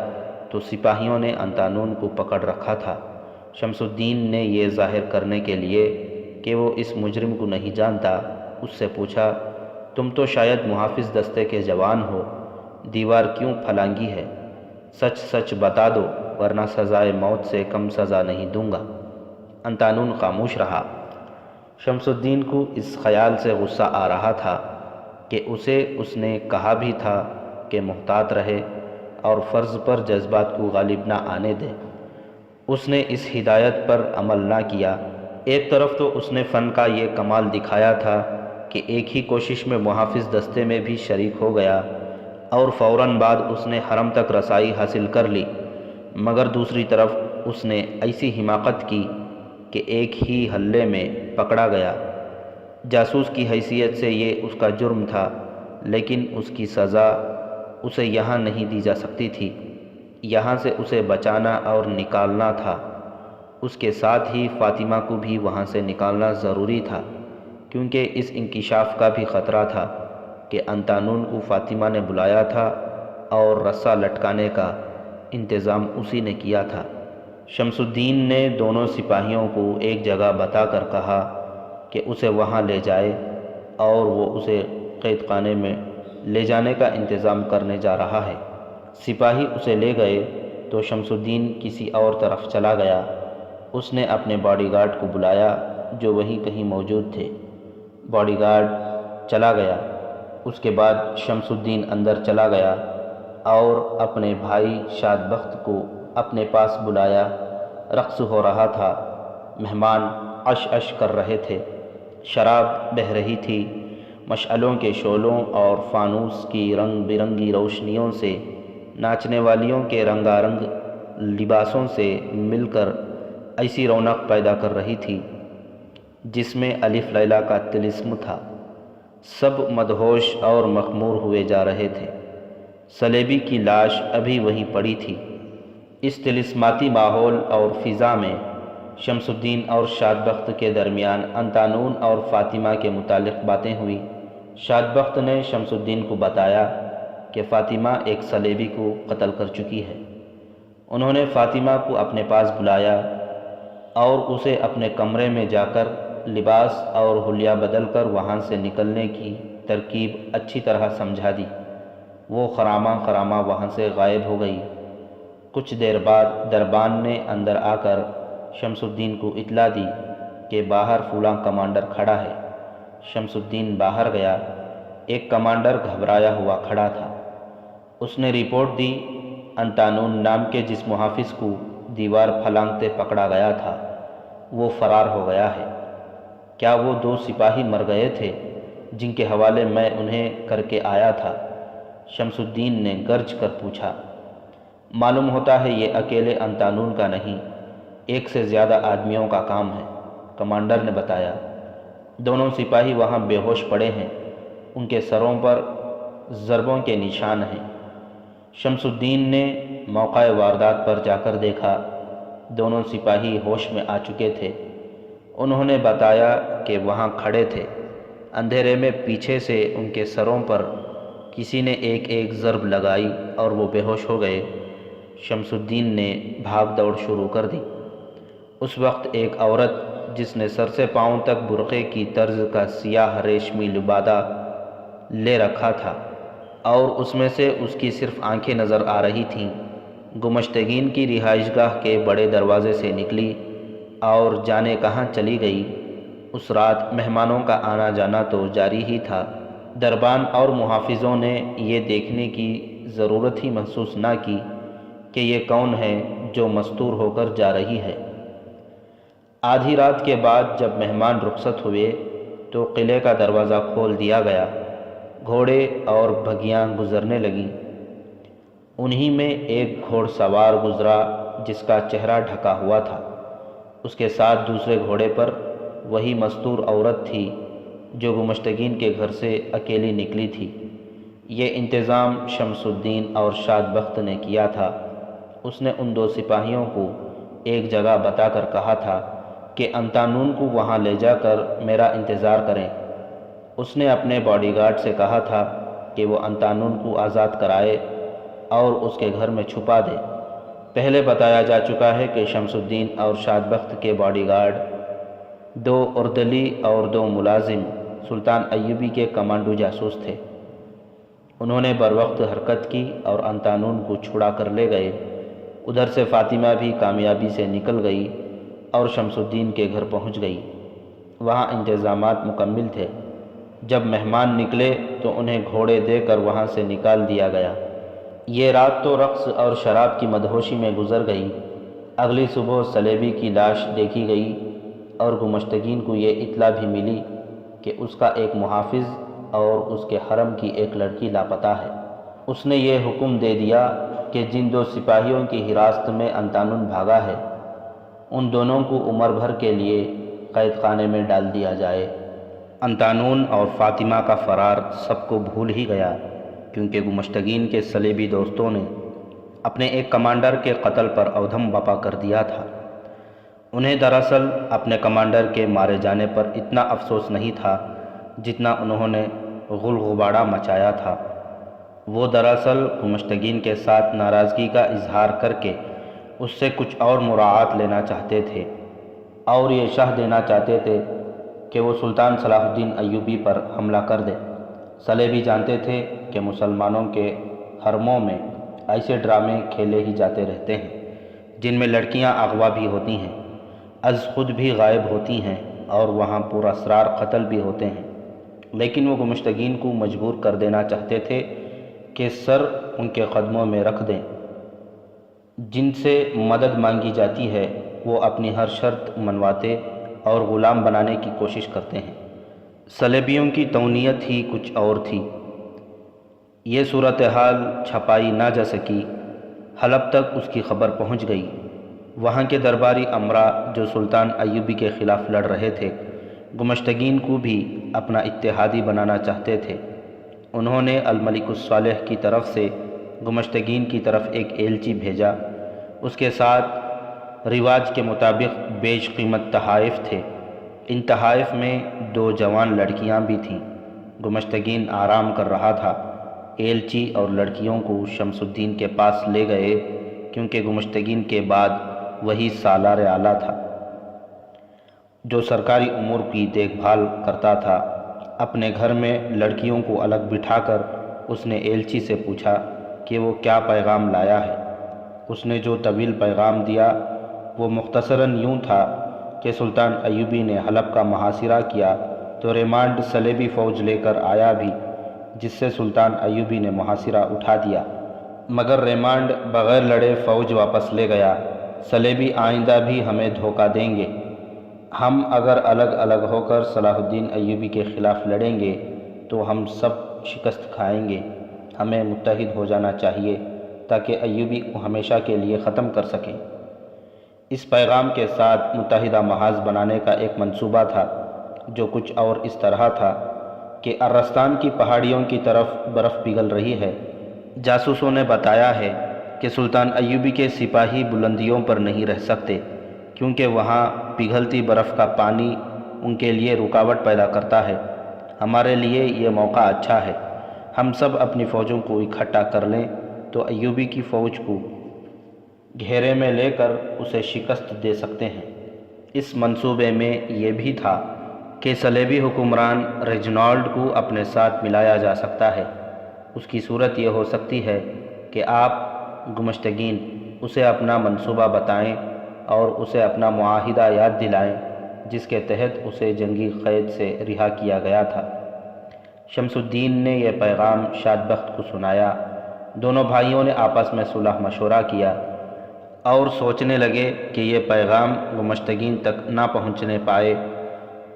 تو سپاہیوں نے انتانون کو پکڑ رکھا تھا۔ شمس الدین نے یہ ظاہر کرنے کے لیے کہ وہ اس مجرم کو نہیں جانتا، اس سے پوچھا، تم تو شاید محافظ دستے کے جوان ہو، دیوار کیوں پھلانگی ہے؟ سچ سچ بتا دو ورنہ سزائے موت سے کم سزا نہیں دوں گا۔ انتانون خاموش رہا۔ شمس الدین کو اس خیال سے غصہ آ رہا تھا کہ اس نے کہا بھی تھا کہ محتاط رہے اور فرض پر جذبات کو غالب نہ آنے دے۔ اس نے اس ہدایت پر عمل نہ کیا۔ ایک طرف تو اس نے فن کا یہ کمال دکھایا تھا کہ ایک ہی کوشش میں محافظ دستے میں بھی شریک ہو گیا اور فوراً بعد اس نے حرم تک رسائی حاصل کر لی، مگر دوسری طرف اس نے ایسی حماقت کی کہ ایک ہی حلے میں پکڑا گیا۔ جاسوس کی حیثیت سے یہ اس کا جرم تھا، لیکن اس کی سزا اسے یہاں نہیں دی جا سکتی تھی، یہاں سے اسے بچانا اور نکالنا تھا۔ اس کے ساتھ ہی فاطمہ کو بھی وہاں سے نکالنا ضروری تھا، کیونکہ اس انکشاف کا بھی خطرہ تھا کہ انتانون کو فاطمہ نے بلایا تھا اور رسا لٹکانے کا انتظام اسی نے کیا تھا۔ شمس الدین نے دونوں سپاہیوں کو ایک جگہ بتا کر کہا کہ اسے وہاں لے جائے اور وہ اسے قید خانے میں لے جانے کا انتظام کرنے جا رہا ہے۔ سپاہی اسے لے گئے تو شمس الدین کسی اور طرف چلا گیا۔ اس نے اپنے باڈی گارڈ کو بلایا جو وہیں کہیں موجود تھے۔ باڈی گارڈ چلا گیا۔ اس کے بعد شمس الدین اندر چلا گیا اور اپنے بھائی شاد بخت کو اپنے پاس بلایا۔ رقص ہو رہا تھا، مہمان عش عش کر رہے تھے، شراب بہہ رہی تھی، مشعلوں کے شعلوں اور فانوس کی رنگ برنگی روشنیوں سے، ناچنے والیوں کے رنگا رنگ لباسوں سے مل کر ایسی رونق پیدا کر رہی تھی جس میں الف لیلا کا طلسم تھا۔ سب مدہوش اور مخمور ہوئے جا رہے تھے۔ سلیبی کی لاش ابھی وہیں پڑی تھی۔ اس طلسماتی ماحول اور فضا میں شمس الدین اور شاد بخت کے درمیان انتانون اور فاطمہ کے متعلق باتیں ہوئی۔ شاد بخت نے شمس الدین کو بتایا کہ فاطمہ ایک سلیبی کو قتل کر چکی ہے۔ انہوں نے فاطمہ کو اپنے پاس بلایا اور اسے اپنے کمرے میں جا کر لباس اور حلیہ بدل کر وہاں سے نکلنے کی ترکیب اچھی طرح سمجھا دی۔ وہ خرامہ خرامہ وہاں سے غائب ہو گئی۔ کچھ دیر بعد دربان نے اندر آ کر شمس الدین کو اطلاع دی کہ باہر فلاں کمانڈر کھڑا ہے۔ شمس الدین باہر گیا۔ ایک کمانڈر گھبرایا ہوا کھڑا تھا۔ اس نے رپورٹ دی، انتانون نام کے جس محافظ کو دیوار پھلانگتے پکڑا گیا تھا وہ فرار ہو گیا ہے۔ کیا وہ 2 سپاہی مر گئے تھے جن کے حوالے میں انہیں کر کے آیا تھا؟ شمس الدین نے گرج کر پوچھا۔ معلوم ہوتا ہے یہ اکیلے انتانون کا نہیں، 1 سے زیادہ آدمیوں کا کام ہے، کمانڈر نے بتایا۔ دونوں سپاہی وہاں بے ہوش پڑے ہیں، ان کے سروں پر ضربوں کے نشان ہیں۔ شمس الدین نے موقع واردات پر جا کر دیکھا، دونوں سپاہی ہوش میں آ چکے تھے۔ انہوں نے بتایا کہ وہاں کھڑے تھے، اندھیرے میں پیچھے سے ان کے سروں پر کسی نے ایک ضرب لگائی اور وہ بے ہوش ہو گئے۔ شمس الدین نے بھاگ دوڑ شروع کر دی۔ اس وقت ایک عورت جس نے سر سے پاؤں تک برقعے کی طرز کا سیاہ ریشمی لبادہ لے رکھا تھا اور اس میں سے اس کی صرف آنکھیں نظر آ رہی تھیں، گمشتگین کی رہائش گاہ کے بڑے دروازے سے نکلی اور جانے کہاں چلی گئی۔ اس رات مہمانوں کا آنا جانا تو جاری ہی تھا۔ دربان اور محافظوں نے یہ دیکھنے کی ضرورت ہی محسوس نہ کی کہ یہ کون ہے جو مستور ہو کر جا رہی ہے۔ آدھی رات کے بعد جب مہمان رخصت ہوئے تو قلعے کا دروازہ کھول دیا گیا، گھوڑے اور بھگیاں گزرنے لگیں۔ انہی میں ایک گھوڑ سوار گزرا جس کا چہرہ ڈھکا ہوا تھا۔ اس کے ساتھ دوسرے گھوڑے پر وہی مستور عورت تھی جو گمشتگین کے گھر سے اکیلی نکلی تھی۔ یہ انتظام شمس الدین اور شاد بخت نے کیا تھا۔ اس نے ان 2 سپاہیوں کو ایک جگہ بتا کر کہا تھا کہ انتانون کو وہاں لے جا کر میرا انتظار کریں۔ اس نے اپنے باڈی گارڈ سے کہا تھا کہ وہ انتانون کو آزاد کرائے اور اس کے گھر میں چھپا دے۔ پہلے بتایا جا چکا ہے کہ شمس الدین اور شاد بخت کے باڈی گارڈ 2 اردلی اور 2 ملازم سلطان ایوبی کے کمانڈو جاسوس تھے۔ انہوں نے بروقت حرکت کی اور انتانون کو چھڑا کر لے گئے۔ ادھر سے فاطمہ بھی کامیابی سے نکل گئی اور شمس الدین کے گھر پہنچ گئی۔ وہاں انتظامات مکمل تھے۔ جب مہمان نکلے تو انہیں گھوڑے دے کر وہاں سے نکال دیا گیا۔ یہ رات تو رقص اور شراب کی مدہوشی میں گزر گئی۔ اگلی صبح سلیبی کی لاش دیکھی گئی اور گمشتگین کو یہ اطلاع بھی ملی کہ اس کا ایک محافظ اور اس کے حرم کی ایک لڑکی لاپتہ ہے۔ اس نے یہ حکم دے دیا کہ جن 2 سپاہیوں کی حراست میں انتانون بھاگا ہے ان دونوں کو عمر بھر کے لیے قید خانے میں ڈال دیا جائے۔ انتانون اور فاطمہ کا فرار سب کو بھول ہی گیا، کیونکہ گمشتگین کے صلیبی دوستوں نے اپنے ایک کمانڈر کے قتل پر اودھم بپا کر دیا تھا۔ انہیں دراصل اپنے کمانڈر کے مارے جانے پر اتنا افسوس نہیں تھا جتنا انہوں نے غل غبارہ مچایا تھا۔ وہ دراصل گمشتگین کے ساتھ ناراضگی کا اظہار کر کے اس سے کچھ اور مراعات لینا چاہتے تھے اور یہ شرح دینا چاہتے تھے کہ وہ سلطان صلاح الدین ایوبی پر حملہ کر دے۔ صلیبی جانتے تھے کہ مسلمانوں کے حرموں میں ایسے ڈرامے کھیلے ہی جاتے رہتے ہیں جن میں لڑکیاں اغوا بھی ہوتی ہیں، از خود بھی غائب ہوتی ہیں اور وہاں پر اسرار قتل بھی ہوتے ہیں، لیکن وہ گمشتگین کو مجبور کر دینا چاہتے تھے کہ سر ان کے قدموں میں رکھ دیں۔ جن سے مدد مانگی جاتی ہے وہ اپنی ہر شرط منواتے اور غلام بنانے کی کوشش کرتے ہیں۔ صلیبیوں کی تونیت ہی کچھ اور تھی۔ یہ صورتحال چھپائی نہ جا سکی۔ حلب تک اس کی خبر پہنچ گئی۔ وہاں کے درباری امراء جو سلطان ایوبی کے خلاف لڑ رہے تھے گمشتگین کو بھی اپنا اتحادی بنانا چاہتے تھے۔ انہوں نے الملک الصالح کی طرف سے گمشتگین کی طرف ایک ایلچی بھیجا۔ اس کے ساتھ رواج کے مطابق بیش قیمت تحائف تھے۔ ان تحائف میں 2 جوان لڑکیاں بھی تھیں۔ گمشتگین آرام کر رہا تھا۔ ایلچی اور لڑکیوں کو شمس الدین کے پاس لے گئے، کیونکہ گمشتگین کے بعد وہی سالار اعلیٰ تھا جو سرکاری امور کی دیکھ بھال کرتا تھا۔ اپنے گھر میں لڑکیوں کو الگ بٹھا کر اس نے ایلچی سے پوچھا کہ وہ کیا پیغام لایا ہے۔ اس نے جو طویل پیغام دیا وہ مختصراً یوں تھا کہ سلطان ایوبی نے حلب کا محاصرہ کیا تو ریمانڈ صلیبی فوج لے کر آیا بھی، جس سے سلطان ایوبی نے محاصرہ اٹھا دیا، مگر ریمانڈ بغیر لڑے فوج واپس لے گیا۔ صلیبی آئندہ بھی ہمیں دھوکہ دیں گے۔ ہم اگر الگ الگ ہو کر صلاح الدین ایوبی کے خلاف لڑیں گے تو ہم سب شکست کھائیں گے۔ ہمیں متحد ہو جانا چاہیے تاکہ ایوبی کو ہمیشہ کے لیے ختم کر سکیں۔ اس پیغام کے ساتھ متحدہ محاذ بنانے کا ایک منصوبہ تھا جو کچھ اور اس طرح تھا کہ ارستان کی پہاڑیوں کی طرف برف پگھل رہی ہے۔ جاسوسوں نے بتایا ہے کہ سلطان ایوبی کے سپاہی بلندیوں پر نہیں رہ سکتے، کیونکہ وہاں پگھلتی برف کا پانی ان کے لیے رکاوٹ پیدا کرتا ہے۔ ہمارے لیے یہ موقع اچھا ہے۔ ہم سب اپنی فوجوں کو اکٹھا کر لیں تو ایوبی کی فوج کو گھیرے میں لے کر اسے شکست دے سکتے ہیں۔ اس منصوبے میں یہ بھی تھا کہ صلیبی حکمران ریجنالڈ کو اپنے ساتھ ملایا جا سکتا ہے۔ اس کی صورت یہ ہو سکتی ہے کہ آپ گمشتگین اسے اپنا منصوبہ بتائیں اور اسے اپنا معاہدہ یاد دلائیں جس کے تحت اسے جنگی قید سے رہا کیا گیا تھا۔ شمس الدین نے یہ پیغام شاد بخت کو سنایا۔ دونوں بھائیوں نے آپس میں صلح مشورہ کیا اور سوچنے لگے کہ یہ پیغام گمشتگین تک نہ پہنچنے پائے۔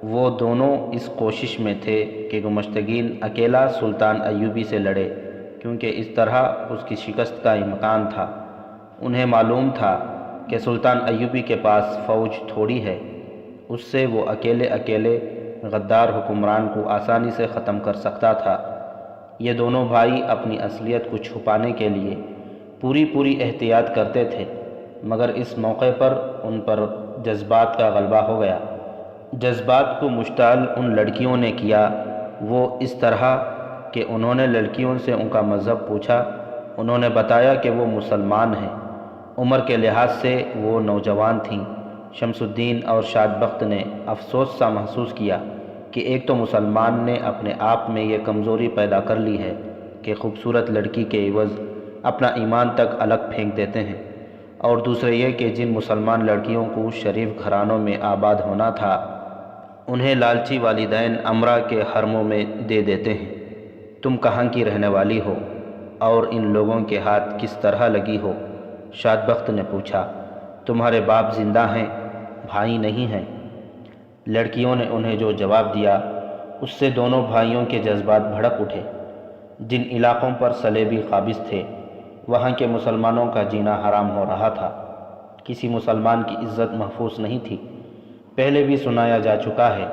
وہ دونوں اس کوشش میں تھے کہ گمشتگین اکیلا سلطان ایوبی سے لڑے، کیونکہ اس طرح اس کی شکست کا امکان تھا۔ انہیں معلوم تھا کہ سلطان ایوبی کے پاس فوج تھوڑی ہے، اس سے وہ اکیلے غدار حکمران کو آسانی سے ختم کر سکتا تھا۔ یہ دونوں بھائی اپنی اصلیت کو چھپانے کے لیے پوری احتیاط کرتے تھے، مگر اس موقع پر ان پر جذبات کا غلبہ ہو گیا۔ جذبات کو مشتعل ان لڑکیوں نے کیا وہ اس طرح کہ انہوں نے لڑکیوں سے ان کا مذہب پوچھا۔ انہوں نے بتایا کہ وہ مسلمان ہیں۔ عمر کے لحاظ سے وہ نوجوان تھیں۔ شمس الدین اور شاد بخت نے افسوس سا محسوس کیا کہ ایک تو مسلمان نے اپنے آپ میں یہ کمزوری پیدا کر لی ہے کہ خوبصورت لڑکی کے عوض اپنا ایمان تک الگ پھینک دیتے ہیں، اور دوسرے یہ کہ جن مسلمان لڑکیوں کو شریف گھرانوں میں آباد ہونا تھا انہیں لالچی والدین امرا کے حرموں میں دے دیتے ہیں۔ تم کہاں کی رہنے والی ہو اور ان لوگوں کے ہاتھ کس طرح لگی ہو؟ شاد بخت نے پوچھا۔ تمہارے باپ زندہ ہیں، بھائی نہیں ہیں؟ لڑکیوں نے انہیں جو جواب دیا اس سے دونوں بھائیوں کے جذبات بھڑک اٹھے۔ جن علاقوں پر صلیبی قابض تھے وہاں کے مسلمانوں کا جینا حرام ہو رہا تھا، کسی مسلمان کی عزت محفوظ نہیں تھی۔ پہلے بھی سنایا جا چکا ہے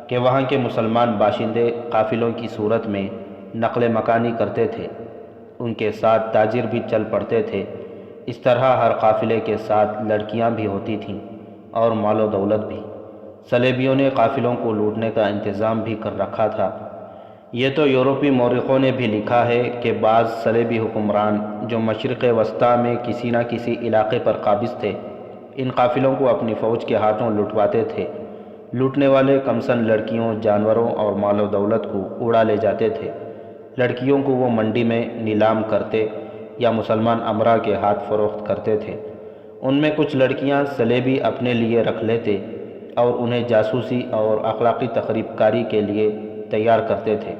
کہ وہاں کے مسلمان باشندے قافلوں کی صورت میں نقل مکانی کرتے تھے، ان کے ساتھ تاجر بھی چل پڑتے تھے۔ اس طرح ہر قافلے کے ساتھ لڑکیاں بھی ہوتی تھیں اور مال و دولت بھی۔ صلیبیوں نے قافلوں کو لوٹنے کا انتظام بھی کر رکھا تھا۔ یہ تو یورپی مورخوں نے بھی لکھا ہے کہ بعض صلیبی حکمران جو مشرق وسطیٰ میں کسی نہ کسی علاقے پر قابض تھے ان قافلوں کو اپنی فوج کے ہاتھوں لٹواتے تھے۔ لوٹنے والے کمسن لڑکیوں، جانوروں اور مال و دولت کو اڑا لے جاتے تھے۔ لڑکیوں کو وہ منڈی میں نیلام کرتے یا مسلمان امرا کے ہاتھ فروخت کرتے تھے۔ ان میں کچھ لڑکیاں صلیبی اپنے لیے رکھ لیتے اور انہیں جاسوسی اور اخلاقی تخریب کاری کے لیے تیار کرتے تھے۔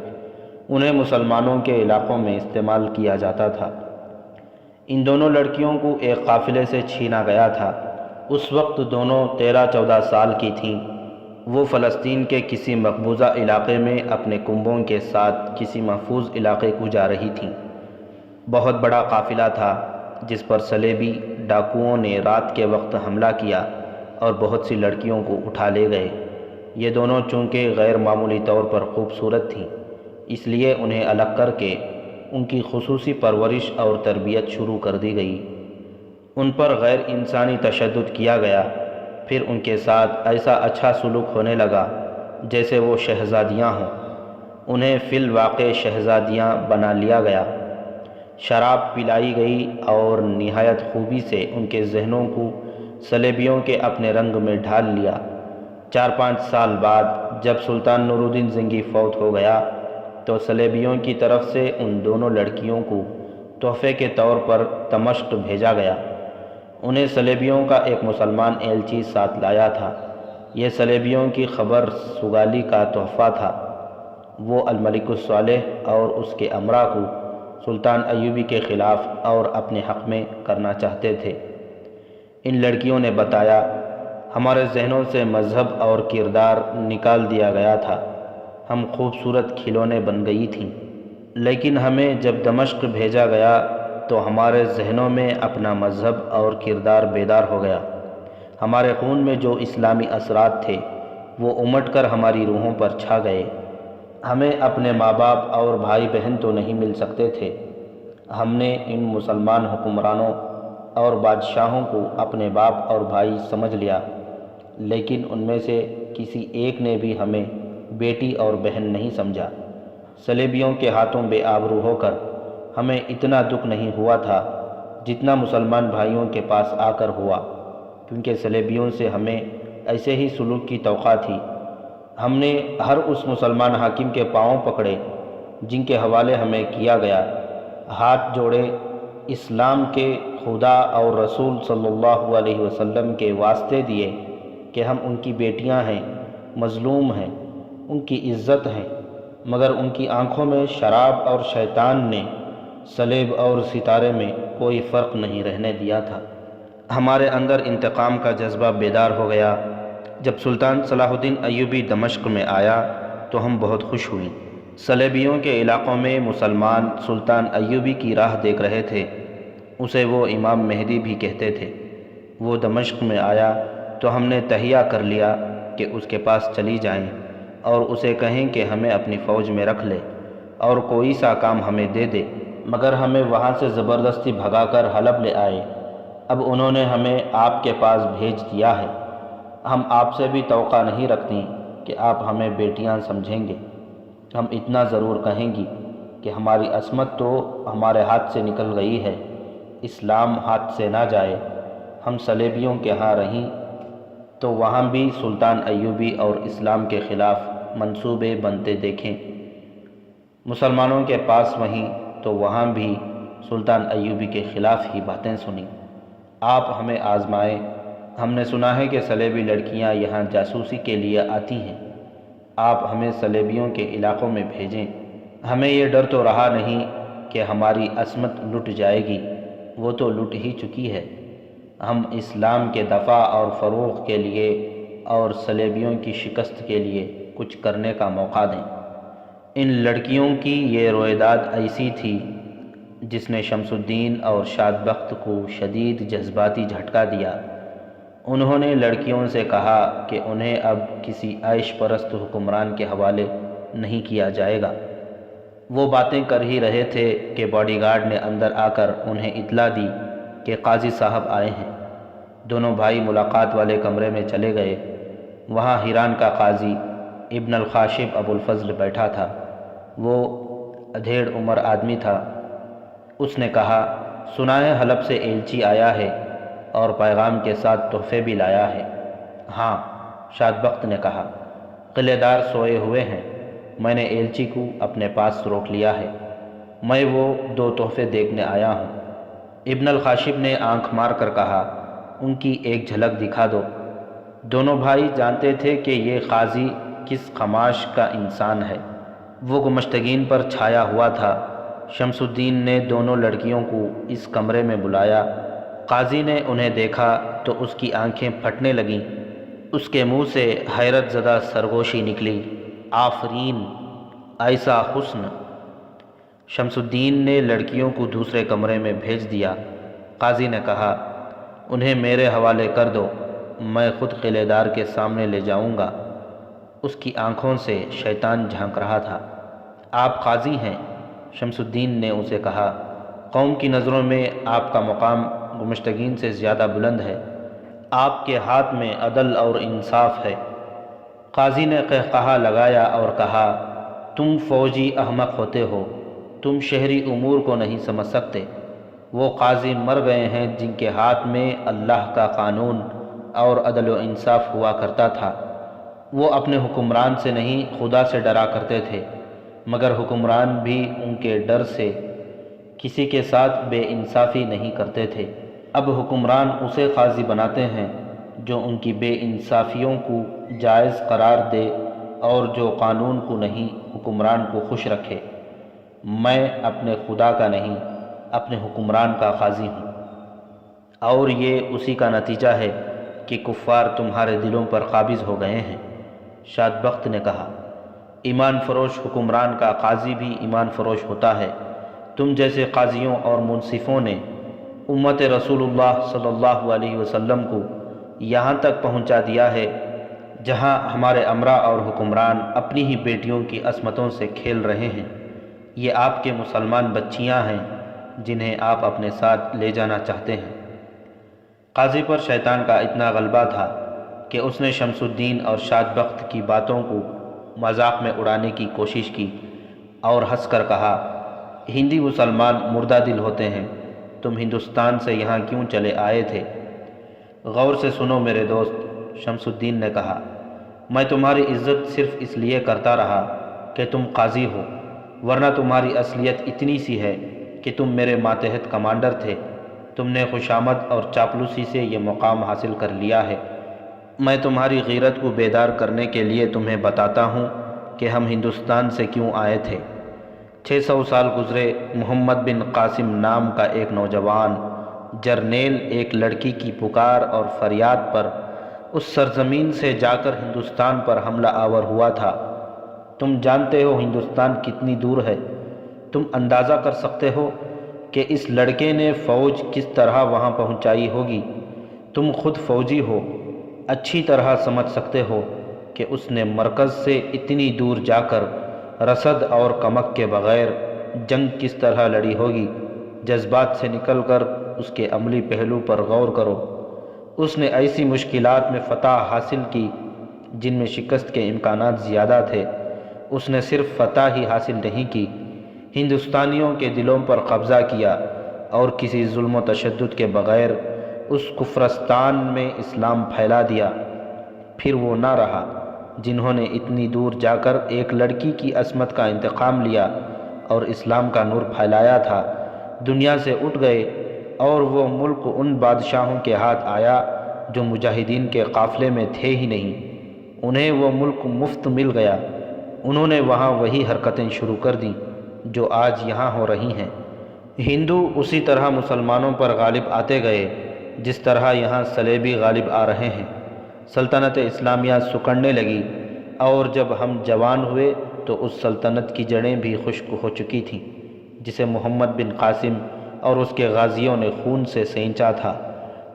انہیں مسلمانوں کے علاقوں میں استعمال کیا جاتا تھا۔ ان دونوں لڑکیوں کو ایک قافلے سے چھینا گیا تھا۔ اس وقت دونوں 13-14 سال کی تھیں۔ وہ فلسطین کے کسی مقبوضہ علاقے میں اپنے کنبوں کے ساتھ کسی محفوظ علاقے کو جا رہی تھیں۔ بہت بڑا قافلہ تھا جس پر صلیبی ڈاکوؤں نے رات کے وقت حملہ کیا اور بہت سی لڑکیوں کو اٹھا لے گئے۔ یہ دونوں چونکہ غیر معمولی طور پر خوبصورت تھیں، اس لیے انہیں الگ کر کے ان کی خصوصی پرورش اور تربیت شروع کر دی گئی۔ ان پر غیر انسانی تشدد کیا گیا، پھر ان کے ساتھ ایسا اچھا سلوک ہونے لگا جیسے وہ شہزادیاں ہوں۔ انہیں فی الواقع شہزادیاں بنا لیا گیا۔ شراب پلائی گئی اور نہایت خوبی سے ان کے ذہنوں کو صلیبیوں کے اپنے رنگ میں ڈھال لیا۔ 4-5 سال بعد جب سلطان نور الدین زنگی فوت ہو گیا تو صلیبیوں کی طرف سے ان دونوں لڑکیوں کو تحفے کے طور پر دمشق بھیجا گیا۔ انہیں صلیبیوں کا ایک مسلمان ایلچی ساتھ لایا تھا۔ یہ صلیبیوں کی خبر سگالی کا تحفہ تھا۔ وہ الملک الصالح اور اس کے امراء کو سلطان ایوبی کے خلاف اور اپنے حق میں کرنا چاہتے تھے۔ ان لڑکیوں نے بتایا، ہمارے ذہنوں سے مذہب اور کردار نکال دیا گیا تھا، ہم خوبصورت کھلونے بن گئی تھیں، لیکن ہمیں جب دمشق بھیجا گیا تو ہمارے ذہنوں میں اپنا مذہب اور کردار بیدار ہو گیا۔ ہمارے خون میں جو اسلامی اثرات تھے وہ امٹ کر ہماری روحوں پر چھا گئے۔ ہمیں اپنے ماں باپ اور بھائی بہن تو نہیں مل سکتے تھے۔ ہم نے ان مسلمان حکمرانوں اور بادشاہوں کو اپنے باپ اور بھائی سمجھ لیا، لیکن ان میں سے کسی ایک نے بھی ہمیں بیٹی اور بہن نہیں سمجھا۔ صلیبیوں کے ہاتھوں بے آبرو ہو کر ہمیں اتنا دکھ نہیں ہوا تھا جتنا مسلمان بھائیوں کے پاس آ کر ہوا، کیونکہ صلیبیوں سے ہمیں ایسے ہی سلوک کی توقع تھی۔ ہم نے ہر اس مسلمان حاکم کے پاؤں پکڑے جن کے حوالے ہمیں کیا گیا، ہاتھ جوڑے، اسلام کے خدا اور رسول صلی اللہ علیہ وسلم کے واسطے دیے کہ ہم ان کی بیٹیاں ہیں، مظلوم ہیں، ان کی عزت ہیں، مگر ان کی آنکھوں میں شراب اور شیطان نے صلیب اور ستارے میں کوئی فرق نہیں رہنے دیا تھا۔ ہمارے اندر انتقام کا جذبہ بیدار ہو گیا۔ جب سلطان صلاح الدین ایوبی دمشق میں آیا تو ہم بہت خوش ہوئیں۔ صلیبیوں کے علاقوں میں مسلمان سلطان ایوبی کی راہ دیکھ رہے تھے، اسے وہ امام مہدی بھی کہتے تھے۔ وہ دمشق میں آیا تو ہم نے تہیہ کر لیا کہ اس کے پاس چلی جائیں اور اسے کہیں کہ ہمیں اپنی فوج میں رکھ لے اور کوئی سا کام ہمیں دے دے، مگر ہمیں وہاں سے زبردستی بھگا کر حلب لے آئے۔ اب انہوں نے ہمیں آپ کے پاس بھیج دیا ہے۔ ہم آپ سے بھی توقع نہیں رکھتی کہ آپ ہمیں بیٹیاں سمجھیں گے۔ ہم اتنا ضرور کہیں گی کہ ہماری عصمت تو ہمارے ہاتھ سے نکل گئی ہے، اسلام ہاتھ سے نہ جائے۔ ہم صلیبیوں کے ہاں رہیں تو وہاں بھی سلطان ایوبی اور اسلام کے خلاف منصوبے بنتے دیکھیں، مسلمانوں کے پاس وہیں تو وہاں بھی سلطان ایوبی کے خلاف ہی باتیں سنیں۔ آپ ہمیں آزمائیں، ہم نے سنا ہے کہ صلیبی لڑکیاں یہاں جاسوسی کے لیے آتی ہیں، آپ ہمیں صلیبیوں کے علاقوں میں بھیجیں۔ ہمیں یہ ڈر تو رہا نہیں کہ ہماری عصمت لٹ جائے گی، وہ تو لٹ ہی چکی ہے۔ ہم اسلام کے دفاع اور فروغ کے لیے اور صلیبیوں کی شکست کے لیے کچھ کرنے کا موقع دیں۔ ان لڑکیوں کی یہ رویداد ایسی تھی جس نے شمس الدین اور شاد بخت کو شدید جذباتی جھٹکا دیا۔ انہوں نے لڑکیوں سے کہا کہ انہیں اب کسی عیش پرست حکمران کے حوالے نہیں کیا جائے گا۔ وہ باتیں کر ہی رہے تھے کہ باڈی گارڈ نے اندر آ کر انہیں اطلاع دی کہ قاضی صاحب آئے ہیں۔ دونوں بھائی ملاقات والے کمرے میں چلے گئے۔ وہاں ہیران کا قاضی ابن الخاشب ابو الفضل بیٹھا تھا۔ وہ ادھیڑ عمر آدمی تھا۔ اس نے کہا، سنا ہے حلب سے ایلچی آیا ہے اور پیغام کے ساتھ تحفے بھی لایا ہے۔ ہاں، شاد بخت نے کہا، قلعے دار سوئے ہوئے ہیں، میں نے ایلچی کو اپنے پاس روک لیا ہے، میں وہ 2 تحفے دیکھنے آیا ہوں۔ ابن الخاشب نے آنکھ مار کر کہا، ان کی ایک جھلک دکھا دو۔ دونوں بھائی جانتے تھے کہ یہ قاضی کس خماش کا انسان ہے۔ وہ گمشتگین پر چھایا ہوا تھا۔ شمس الدین نے دونوں لڑکیوں کو اس کمرے میں بلایا۔ قاضی نے انہیں دیکھا تو اس کی آنکھیں پھٹنے لگیں، اس کے منہ سے حیرت زدہ سرگوشی نکلی، آفرین، ایسا حسن۔ شمس الدین نے لڑکیوں کو دوسرے کمرے میں بھیج دیا۔ قاضی نے کہا، انہیں میرے حوالے کر دو، میں خود قلعے دار کے سامنے لے جاؤں گا۔ اس کی آنکھوں سے شیطان جھانک رہا تھا۔ آپ قاضی ہیں، شمس الدین نے اسے کہا، قوم کی نظروں میں آپ کا مقام گمشتگین سے زیادہ بلند ہے، آپ کے ہاتھ میں عدل اور انصاف ہے۔ قاضی نے قہقہا لگایا اور کہا، تم فوجی احمق ہوتے ہو، تم شہری امور کو نہیں سمجھ سکتے۔ وہ قاضی مر گئے ہیں جن کے ہاتھ میں اللہ کا قانون اور عدل و انصاف ہوا کرتا تھا۔ وہ اپنے حکمران سے نہیں خدا سے ڈرا کرتے تھے، مگر حکمران بھی ان کے ڈر سے کسی کے ساتھ بے انصافی نہیں کرتے تھے۔ اب حکمران اسے قاضی بناتے ہیں جو ان کی بے انصافیوں کو جائز قرار دے اور جو قانون کو نہیں حکمران کو خوش رکھے۔ میں اپنے خدا کا نہیں، اپنے حکمران کا قاضی ہوں، اور یہ اسی کا نتیجہ ہے کہ کفار تمہارے دلوں پر قابض ہو گئے ہیں۔ شاد بخت نے کہا، ایمان فروش حکمران کا قاضی بھی ایمان فروش ہوتا ہے۔ تم جیسے قاضیوں اور منصفوں نے امت رسول اللہ صلی اللہ علیہ وسلم کو یہاں تک پہنچا دیا ہے جہاں ہمارے امراء اور حکمران اپنی ہی بیٹیوں کی عصمتوں سے کھیل رہے ہیں۔ یہ آپ کے مسلمان بچیاں ہیں جنہیں آپ اپنے ساتھ لے جانا چاہتے ہیں۔ قاضی پر شیطان کا اتنا غلبہ تھا کہ اس نے شمس الدین اور شاد بخت کی باتوں کو مذاق میں اڑانے کی کوشش کی اور ہنس کر کہا، ہندی مسلمان مردہ دل ہوتے ہیں، تم ہندوستان سے یہاں کیوں چلے آئے تھے؟ غور سے سنو میرے دوست، شمس الدین نے کہا، میں تمہاری عزت صرف اس لیے کرتا رہا کہ تم قاضی ہو، ورنہ تمہاری اصلیت اتنی سی ہے کہ تم میرے ماتحت کمانڈر تھے۔ تم نے خوشامد اور چاپلوسی سے یہ مقام حاصل کر لیا ہے۔ میں تمہاری غیرت کو بیدار کرنے کے لیے تمہیں بتاتا ہوں کہ ہم ہندوستان سے کیوں آئے تھے۔ 600 سال گزرے، محمد بن قاسم نام کا ایک نوجوان جرنیل ایک لڑکی کی پکار اور فریاد پر اس سرزمین سے جا کر ہندوستان پر حملہ آور ہوا تھا۔ تم جانتے ہو ہندوستان کتنی دور ہے؟ تم اندازہ کر سکتے ہو کہ اس لڑکے نے فوج کس طرح وہاں پہنچائی ہوگی؟ تم خود فوجی ہو، اچھی طرح سمجھ سکتے ہو کہ اس نے مرکز سے اتنی دور جا کر رسد اور کمک کے بغیر جنگ کس طرح لڑی ہوگی۔ جذبات سے نکل کر اس کے عملی پہلو پر غور کرو۔ اس نے ایسی مشکلات میں فتح حاصل کی جن میں شکست کے امکانات زیادہ تھے۔ اس نے صرف فتح ہی حاصل نہیں کی، ہندوستانیوں کے دلوں پر قبضہ کیا اور کسی ظلم و تشدد کے بغیر اس کفرستان میں اسلام پھیلا دیا۔ پھر وہ نہ رہا جنہوں نے اتنی دور جا کر ایک لڑکی کی عصمت کا انتقام لیا اور اسلام کا نور پھیلایا تھا، دنیا سے اٹھ گئے، اور وہ ملک ان بادشاہوں کے ہاتھ آیا جو مجاہدین کے قافلے میں تھے ہی نہیں۔ انہیں وہ ملک مفت مل گیا، انہوں نے وہاں وہی حرکتیں شروع کر دیں جو آج یہاں ہو رہی ہیں۔ ہندو اسی طرح مسلمانوں پر غالب آتے گئے جس طرح یہاں صلیبی غالب آ رہے ہیں۔ سلطنت اسلامیہ سکڑنے لگی، اور جب ہم جوان ہوئے تو اس سلطنت کی جڑیں بھی خشک ہو چکی تھیں جسے محمد بن قاسم اور اس کے غازیوں نے خون سے سینچا تھا۔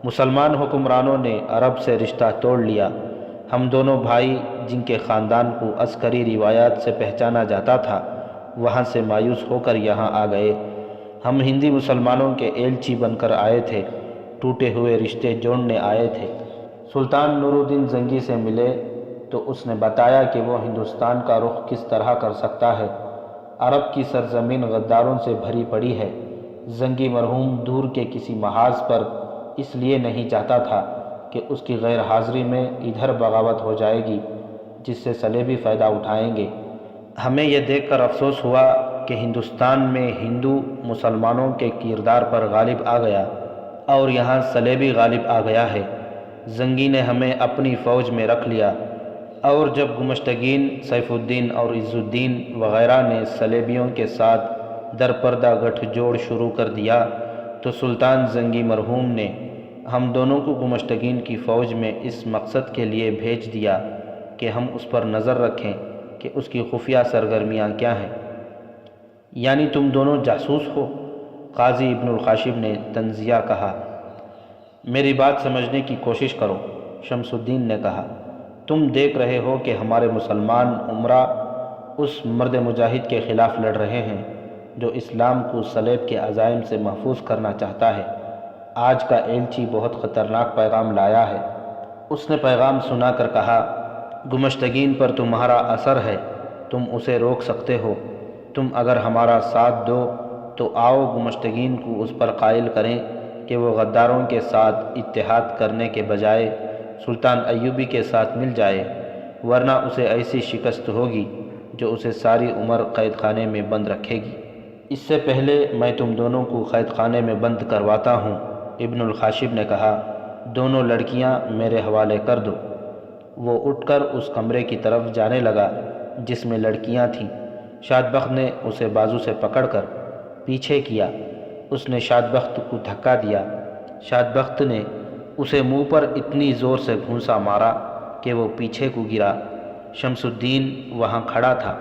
مسلمان حکمرانوں نے عرب سے رشتہ توڑ لیا۔ ہم دونوں بھائی جن کے خاندان کو عسکری روایات سے پہچانا جاتا تھا وہاں سے مایوس ہو کر یہاں آ گئے۔ ہم ہندی مسلمانوں کے ایلچی بن کر آئے تھے، ٹوٹے ہوئے رشتے جوڑنے آئے تھے۔ سلطان نور الدین زنگی سے ملے تو اس نے بتایا کہ وہ ہندوستان کا رخ کس طرح کر سکتا ہے۔ عرب کی سرزمین غداروں سے بھری پڑی ہے۔ زنگی مرحوم دور کے کسی محاذ پر اس لیے نہیں چاہتا تھا کہ اس کی غیر حاضری میں ادھر بغاوت ہو جائے گی جس سے صلیبی فائدہ اٹھائیں گے۔ ہمیں یہ دیکھ کر افسوس ہوا کہ ہندوستان میں ہندو مسلمانوں کے کردار پر غالب آ گیا اور یہاں صلیبی غالب آ گیا ہے۔ زنگی نے ہمیں اپنی فوج میں رکھ لیا، اور جب گمشتگین، سیف الدین اور عز الدین وغیرہ نے صلیبیوں کے ساتھ درپردہ گٹھ جوڑ شروع کر دیا تو سلطان زنگی مرحوم نے ہم دونوں کو گمشتگین کی فوج میں اس مقصد کے لیے بھیج دیا کہ ہم اس پر نظر رکھیں کہ اس کی خفیہ سرگرمیاں کیا ہیں۔ یعنی تم دونوں جاسوس ہو؟ قاضی ابن الخاشب نے طنزیہ کہا۔ میری بات سمجھنے کی کوشش کرو، شمس الدین نے کہا۔ تم دیکھ رہے ہو کہ ہمارے مسلمان امراء اس مرد مجاہد کے خلاف لڑ رہے ہیں جو اسلام کو صلیب کے عزائم سے محفوظ کرنا چاہتا ہے۔ آج کا ایلچی بہت خطرناک پیغام لایا ہے۔ اس نے پیغام سنا کر کہا، گمشتگین پر تمہارا اثر ہے، تم اسے روک سکتے ہو۔ تم اگر ہمارا ساتھ دو تو آؤ گمشتگین کو اس پر قائل کریں کہ وہ غداروں کے ساتھ اتحاد کرنے کے بجائے سلطان ایوبی کے ساتھ مل جائے، ورنہ اسے ایسی شکست ہوگی جو اسے ساری عمر قید خانے میں بند رکھے گی۔ اس سے پہلے میں تم دونوں کو قید خانے میں بند کرواتا ہوں، ابن الخاشب نے کہا۔ دونوں لڑکیاں میرے حوالے کر دو۔ وہ اٹھ کر اس کمرے کی طرف جانے لگا جس میں لڑکیاں تھیں۔ شادبخت نے اسے بازو سے پکڑ کر پیچھے کیا۔ اس نے شادبخت کو دھکا دیا۔ شادبخت نے اسے منہ پر اتنی زور سے گھونسا مارا کہ وہ پیچھے کو گرا۔ شمس الدین وہاں کھڑا تھا۔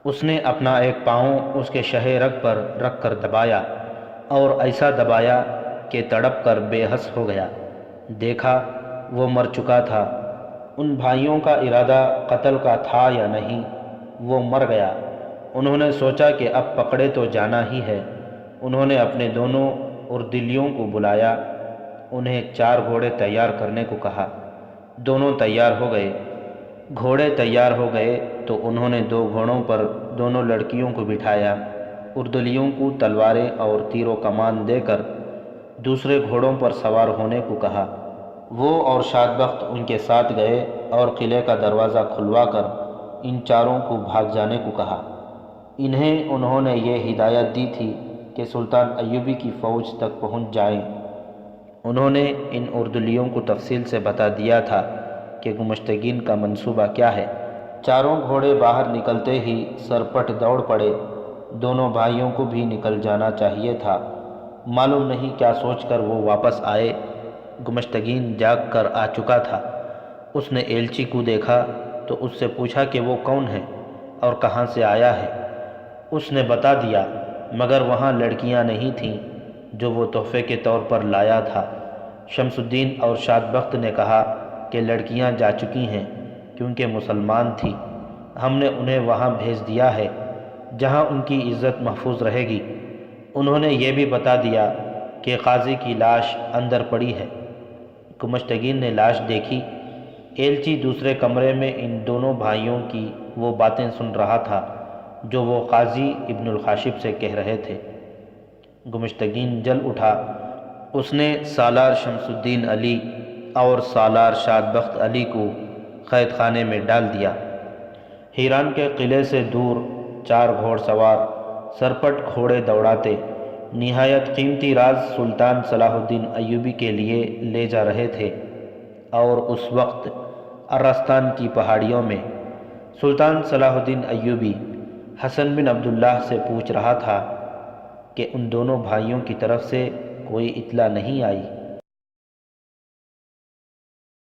اس نے اپنا ایک پاؤں اس کے شہ رگ پر رکھ کر دبایا، اور ایسا دبایا کہ تڑپ کر بے حس ہو گیا۔ دیکھا وہ مر چکا تھا۔ ان بھائیوں کا ارادہ قتل کا تھا یا نہیں، وہ مر گیا۔ انہوں نے سوچا کہ اب پکڑے تو جانا ہی ہے۔ انہوں نے اپنے دونوں اردلیوں کو بلایا، انہیں 4 گھوڑے تیار کرنے کو کہا۔ دونوں تیار ہو گئے۔ گھوڑے تیار ہو گئے تو انہوں نے 2 گھوڑوں پر دونوں لڑکیوں کو بٹھایا، اردلیوں کو تلواریں اور تیر و کمان دے کر دوسرے گھوڑوں پر سوار ہونے کو کہا۔ وہ اور شادبخت ان کے ساتھ گئے اور قلعے کا دروازہ کھلوا کر ان چاروں کو بھاگ جانے کو کہا۔ انہوں نے یہ ہدایت دی تھی کہ سلطان ایوبی کی فوج تک پہنچ جائیں۔ انہوں نے ان اردلیوں کو تفصیل سے بتا دیا تھا کہ گمشتگین کا منصوبہ کیا ہے۔ چاروں گھوڑے باہر نکلتے ہی سرپٹ دوڑ پڑے۔ دونوں بھائیوں کو بھی نکل جانا چاہیے تھا، معلوم نہیں کیا سوچ کر وہ واپس آئے۔ گمشتگین جاگ کر آ چکا تھا۔ اس نے ایلچی کو دیکھا تو اس سے پوچھا کہ وہ کون ہے اور کہاں سے آیا ہے۔ اس نے بتا دیا، مگر وہاں لڑکیاں نہیں تھیں جو وہ تحفے کے طور پر لایا تھا۔ شمس الدین اور شادبخت نے کہا کہ لڑکیاں جا چکی ہیں کیونکہ مسلمان تھیں۔ ہم نے انہیں وہاں بھیج دیا ہے جہاں ان کی عزت محفوظ رہے گی۔ انہوں نے یہ بھی بتا دیا کہ قاضی کی لاش اندر پڑی ہے۔ گمشتگین نے لاش دیکھی۔ ایلچی دوسرے کمرے میں ان دونوں بھائیوں کی وہ باتیں سن رہا تھا جو وہ قاضی ابن الخاشب سے کہہ رہے تھے۔ گمشتگین جل اٹھا۔ اس نے سالار شمس الدین علی اور سالار شاد بخت علی کو قید خانے میں ڈال دیا۔ ہیران کے قلعے سے دور 4 گھوڑ سوار سرپٹ گھوڑے دوڑاتے نہایت قیمتی راز سلطان صلاح الدین ایوبی کے لیے لے جا رہے تھے، اور اس وقت ارستان کی پہاڑیوں میں سلطان صلاح الدین ایوبی حسن بن عبداللہ سے پوچھ رہا تھا کہ ان دونوں بھائیوں کی طرف سے کوئی اطلاع نہیں آئی۔